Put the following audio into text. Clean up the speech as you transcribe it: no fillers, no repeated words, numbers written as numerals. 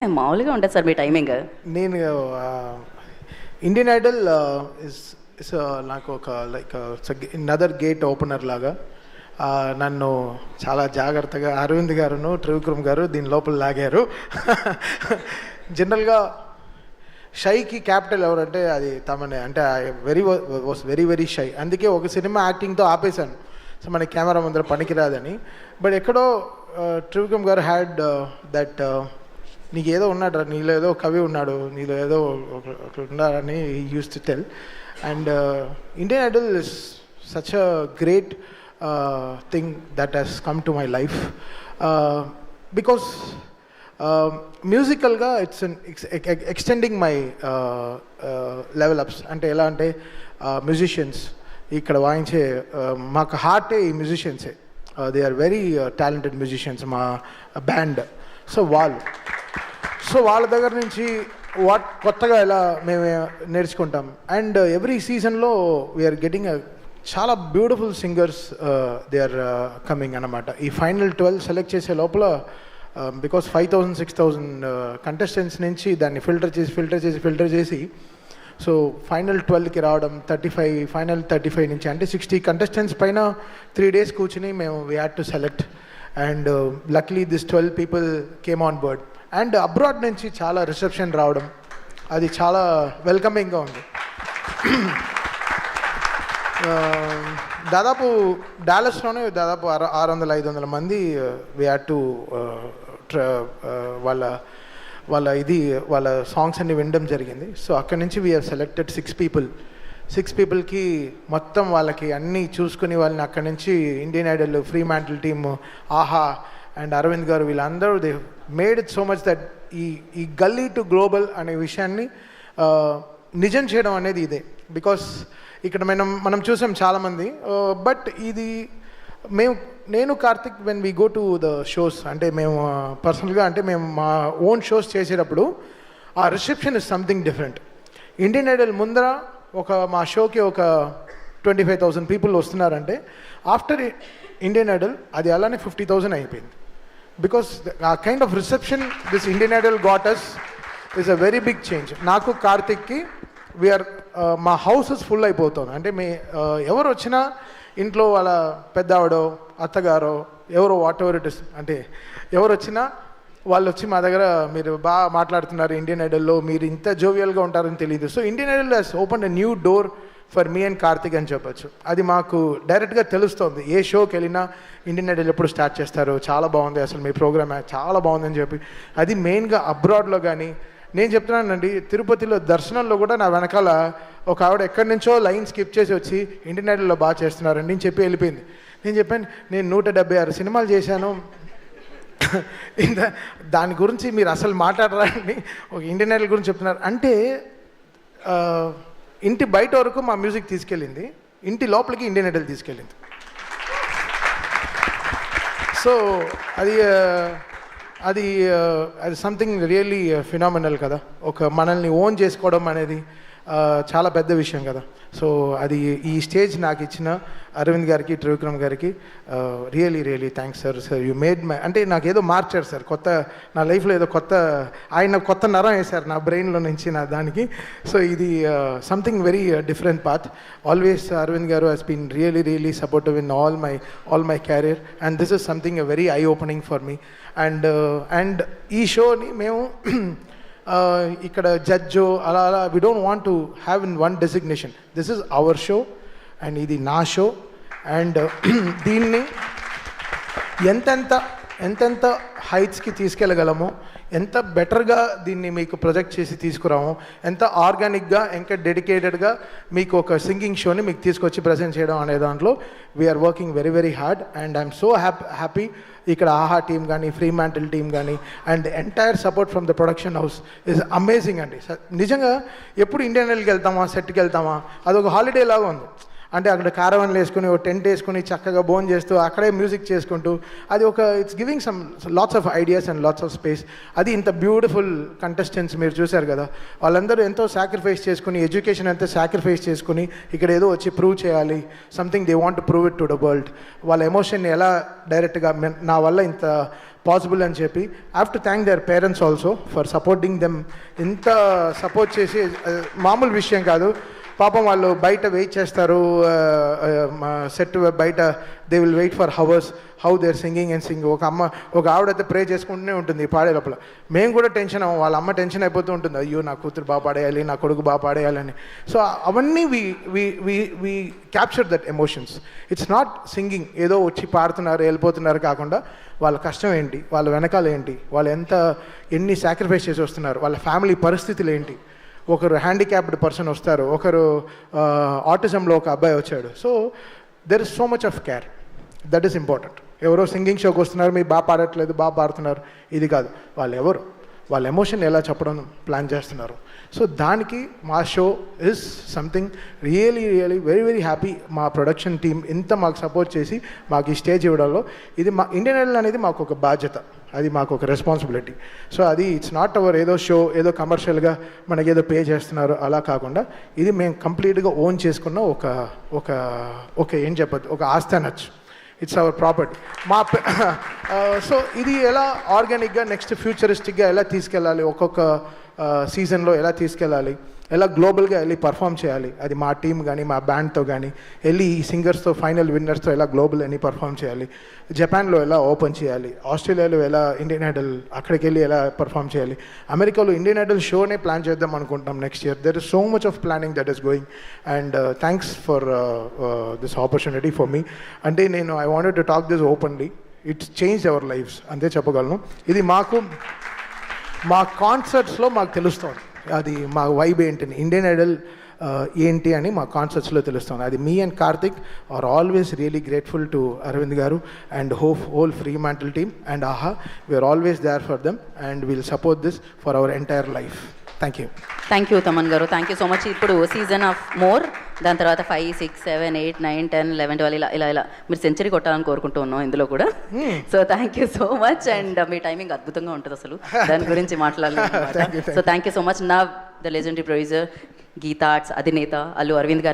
మామూలుగా ఉంటది సార్ మీ టైమింగ్. నేను ఇండియన్ ఐడల్ ఇస్ నాకు ఒక లైక్ నదర్ గేట్ ఓపెనర్ లాగా నన్ను చాలా జాగ్రత్తగా అరవింద్ గారును త్రివిక్రమ్ గారు దీని లోపల లాగారు. జనరల్గా షైకి క్యాపిటల్ ఎవరంటే అది తమనే, అంటే వాస్ వెరీ వెరీ షై. అందుకే ఒక సినిమా యాక్టింగ్తో ఆపేశాను, సో మన కెమెరా ముందర పనికిరాదని. బట్ ఎక్కడో త్రివిక్రమ్ గారు హ్యాడ్ దట్ నీకు ఏదో ఉన్నాడు, నీలో ఏదో కవి ఉన్నాడు, నీలో ఏదో ఉన్నాడని use to tell. And Indian Idol is such a great thing that he's come to my life because మ్యూజికల్గా it's extending my level ups. అంటే ఎలా అంటే మ్యూజిషియన్స్ ఇక్కడ వాయించే మాకు హార్టే ఈ మ్యూజిషియన్సే. They are very talented musicians మా బ్యాండ్. సో వాళ్ళ దగ్గర నుంచి కొత్తగా ఎలా మేము నేర్చుకుంటాం. అండ్ ఎవ్రీ సీజన్లో వీఆర్ గెటింగ్ చాలా beautiful singers they are coming అన్నమాట. ఈ ఫైనల్ 12 సెలెక్ట్ చేసే లోపల బికాస్ 5,000 6,000 కంటెస్టెంట్స్ నుంచి దాన్ని ఫిల్టర్ చేసి సో ఫైనల్ 12కి రావడం, ఫైనల్ 35 నుంచి అంటే 60 కంటెస్టెంట్స్ పైన 3 days కూర్చుని మేము we had to select. And లక్లీ this 12 people came on board. And abroad నుంచి చాలా రిసెప్షన్ రావడం, అది చాలా వెల్కమింగ్గా ఉంది. దాదాపు డాలస్లోనే దాదాపు 600-500 మంది వీ హ్యాడ్ టు వాళ్ళ సాంగ్స్ అన్ని వినడం జరిగింది. సో అక్కడి నుంచి వీ హ్యావ్ సెలెక్టెడ్ 6 peopleకి మొత్తం వాళ్ళకి అన్నీ చూసుకుని వాళ్ళని అక్కడి నుంచి Indian Idol, free mantle team, ఆహా అండ్ అరవింద్ గారు వీళ్ళందరూ they made it so much that ఈ గల్లీ టు గ్లోబల్ అనే విషయాన్ని నిజం చేయడం అనేది ఇదే. బికాస్ ఇక్కడ మనం చూసాం చాలామంది, బట్ ఇది నేను Karthik when we go to the shows, అంటే మేము పర్సనల్గా అంటే మేము మా ఓన్ షోస్ చేసేటప్పుడు ఆ reception is something different. Indian Idol ముందర మా షోకి ఒక 25,000 people వస్తున్నారంటే ఆఫ్టర్ ఇండియన్ ఐడల్ అది అలానే 50,000 అయిపోయింది. బికాస్ ఆ kind of reception this Indian Idol got us is a very big change. నాకు కార్తిక్కి వీఆర్ మా హౌసెస్ ఫుల్ అయిపోతుంది. అంటే ఎవరు వచ్చినా ఇంట్లో వాళ్ళ పెద్దవాడో అత్తగారో ఎవరో వాట్ ఎవర్ ఇట్ ఇస్, అంటే ఎవరు వచ్చినా వాళ్ళు వచ్చి మా దగ్గర మీరు బాగా మాట్లాడుతున్నారు ఇండియన్ ఐడల్లో, మీరు ఇంత జోవియల్గా ఉంటారని తెలియదు. So Indian Idol has open a new door for me and Karthik అని చెప్పచ్చు. అది మాకు డైరెక్ట్గా తెలుస్తుంది. ఏ షోకి వెళ్ళినా ఇండియన్ ఐడల్ ఎప్పుడు స్టార్ట్ చేస్తారు, చాలా బాగుంది అసలు మీ ప్రోగ్రామ్ చాలా బాగుందని చెప్పి. అది మెయిన్గా అబ్రాడ్లో కానీ నేను చెప్తున్నానండి, తిరుపతిలో దర్శనంలో కూడా నా వెనకాల ఒక ఆవిడ ఎక్కడి నుంచో లైన్ స్కిప్ చేసి వచ్చి ఇండియన్ ఐడల్లో బాగా చేస్తున్నారండి అని చెప్పి వెళ్ళిపోయింది. నేను చెప్పాను, నేను 176 సినిమాలు చేశాను, దాని గురించి మీరు అసలు మాట్లాడరా అని ఒక ఇండియన్ ఐడల్ గురించి చెప్తున్నారు. అంటే ఇంటి బయట వరకు మా మ్యూజిక్ తీసుకెళ్ళింది, ఇంటి లోపలికి ఇండియన్ ఐడల్ తీసుకెళ్ళింది. సో అది సంథింగ్ రియల్లీ ఫినామినల్ కదా. ఒక మనల్ని ఓన్ చేసుకోవడం అనేది చాలా పెద్ద విషయం కదా. సో అది ఈ స్టేజ్ నాకు ఇచ్చిన అరవింద్ గారికి, త్రివిక్రమ్ గారికి really thanks sir. You made my, అంటే నాకు ఏదో మార్చారు సార్, నా లైఫ్లో ఏదో ఆయన కొత్త నరం వేశారు నా బ్రెయిన్లో నుంచి నా దానికి. సో ఇది something very different path. Always Aravind garu he's been really supportive in all my career and this is something very eye opening for me. And ఈ షోని మేము ఇక్కడ జడ్జో అలా we don't want to have in one designation. This is our show and ఇది నా show. And దీన్ని ఎంతెంత హైట్స్కి తీసుకెళ్ళగలమో, ఎంత బెటర్గా దీన్ని మీకు ప్రొజెక్ట్ చేసి తీసుకురాము, ఎంత ఆర్గానిక్గా ఇంకా డెడికేటెడ్గా మీకు ఒక సింగింగ్ షోని మీకు తీసుకొచ్చి ప్రజెంట్ చేయడం అనే దాంట్లో we are working very hard. And I'm so happy ఇక్కడ ఆహా టీమ్ కానీ, ఫ్రీ మ్యాంటిల్ టీమ్ కానీ and entire support from the production house is amazing అండి. నిజంగా ఎప్పుడు ఇండియన్ ఐడల్కి వెళ్తామా, సెట్కి వెళ్తామా, అదొక హాలిడే లాగా ఉంది. అంటే అక్కడ కారవన్లు వేసుకుని ఒక టెంట్ వేసుకుని చక్కగా బోన్ చేస్తూ అక్కడే మ్యూజిక్ చేసుకుంటూ అది it's giving some lots of ideas and lots of space. అది ఇంత బ్యూటిఫుల్ కంటెస్టెంట్స్ మీరు చూశారు కదా, వాళ్ళందరూ ఎంతో సాక్రిఫైస్ చేసుకుని, ఎడ్యుకేషన్ ఎంతో సాక్రిఫైస్ చేసుకుని ఇక్కడ ఏదో వచ్చి ప్రూవ్ చేయాలి, something they want to prove it to the world. వాళ్ళ ఎమోషన్ని ఎలా డైరెక్ట్గా నా వల్ల ఇంత పాసిబుల్ అని చెప్పి I have to thank their parents also for supporting them. ఇంత సపోర్ట్ చేసి మామూలు విషయం కాదు. పాపం వాళ్ళు బయట వెయిట్ చేస్తారు, సెట్ బయట they will wait for hours how they are singing and sing. ఒక ఆవిడైతే ప్రే చేసుకుంటూనే ఉంటుంది పాడే లోపల. మేము కూడా టెన్షన్ అవ్వం, వాళ్ళ అమ్మ టెన్షన్ అయిపోతూ ఉంటుంది, అయ్యో నా కూతురు బాగా పాడేయాలి, నా కొడుకు బాగా పాడేయాలని. సో అవన్నీ we capture that emotions. It's not singing ఏదో వచ్చి పాడుతున్నారు వెళ్ళిపోతున్నారు కాకుండా వాళ్ళ కష్టం ఏంటి, వాళ్ళ వెనకాల ఏంటి, వాళ్ళు ఎన్ని సాక్రిఫైస్ చేసి వస్తున్నారు, వాళ్ళ ఫ్యామిలీ పరిస్థితులు ఏంటి. ఒకరు హ్యాండిక్యాప్డ్ పర్సన్ వస్తారు, ఒకరు ఆటిజంలో ఒక అబ్బాయి వచ్చాడు. So there is so much of care, that is important. ఎవరో సింగింగ్ షోకి వస్తున్నారు, మీరు బాగా పాడట్లేదు, బాగా పాడుతున్నారు, ఇది కాదు. వాళ్ళు ఎవరు, వాళ్ళ ఎమోషన్ ఎలా చెప్పడం ప్లాన్ చేస్తున్నారు. సో దానికి మా show is something really very very happy. మా ప్రొడక్షన్ టీమ్ ఇంత మాకు సపోర్ట్ చేసి మాకు ఈ స్టేజ్ ఇవ్వడంలో ఇది మా ఇండియన్ ఐడల్ అనేది మాకు ఒక బాధ్యత, అది మాకు ఒక రెస్పాన్సిబిలిటీ. సో అది ఇట్స్ నాట్ అవర్ ఏదో షో ఏదో కమర్షియల్గా మనకి ఏదో పే చేస్తున్నారు అలా కాకుండా ఇది మేము కంప్లీట్గా ఓన్ చేసుకున్న ఒక ఏం చెప్పదు ఒక ఆస్తి అనొచ్చు. It's our property. సో ఇది ఎలా ఆర్గానిక్గా నెక్స్ట్ ఫ్యూచరిస్టిక్గా ఎలా తీసుకెళ్ళాలి, ఒక్కొక్క సీజన్లో ఎలా తీసుకెళ్ళాలి, ఎలా గ్లోబల్గా వెళ్ళి పర్ఫామ్ చేయాలి, అది మా టీం కానీ మా బ్యాండ్తో కానీ వెళ్ళి ఈ సింగర్స్తో ఫైనల్ విన్నర్స్తో ఎలా గ్లోబల్ అని పర్ఫామ్ చేయాలి, జపాన్లో ఎలా ఓపెన్ చేయాలి, ఆస్ట్రేలియాలో ఎలా ఇండియన్ ఐడల్ అక్కడికి వెళ్ళి ఎలా పర్ఫామ్ చేయాలి, అమెరికాలో ఇండియన్ ఐడల్ షోనే ప్లాన్ చేద్దాం అనుకుంటాం next year. There is so much of planning that is going and thanks for this opportunity for me. అంటే నేను I wanted to talk this openly. It's change our lives అంతే చెప్పగలను. ఇది మా కాన్సర్ట్స్లో మాకు తెలుస్తుంది అది మా వైబ్ ఏంటని, ఇండియన్ ఐడల్ ఏంటి అని మా కాన్సర్ట్స్లో తెలుస్తుంది. అది మీ and Karthik are always really grateful to Aravind garu and whole Fremantle team and Aha we are always there for them and will support this for our entire life. Thank you Thaman garu, thank you so much. ఇప్పుడు season of more, దాని తర్వాత 5, 6, 7, 8, 9, 10, 11, 12 ఇలా మీరు century కొట్టాలని కోరుకుంటూ ఉన్నాం ఇందులో కూడా. So thank you so much and మీ టైమింగ్ అద్భుతంగా ఉంటుంది అసలు, దాని గురించి మాట్లాడాలి. So thank you so much. నా the legendary producer, Geetha Arts అధినేత అల్లు అరవింద్ గారిని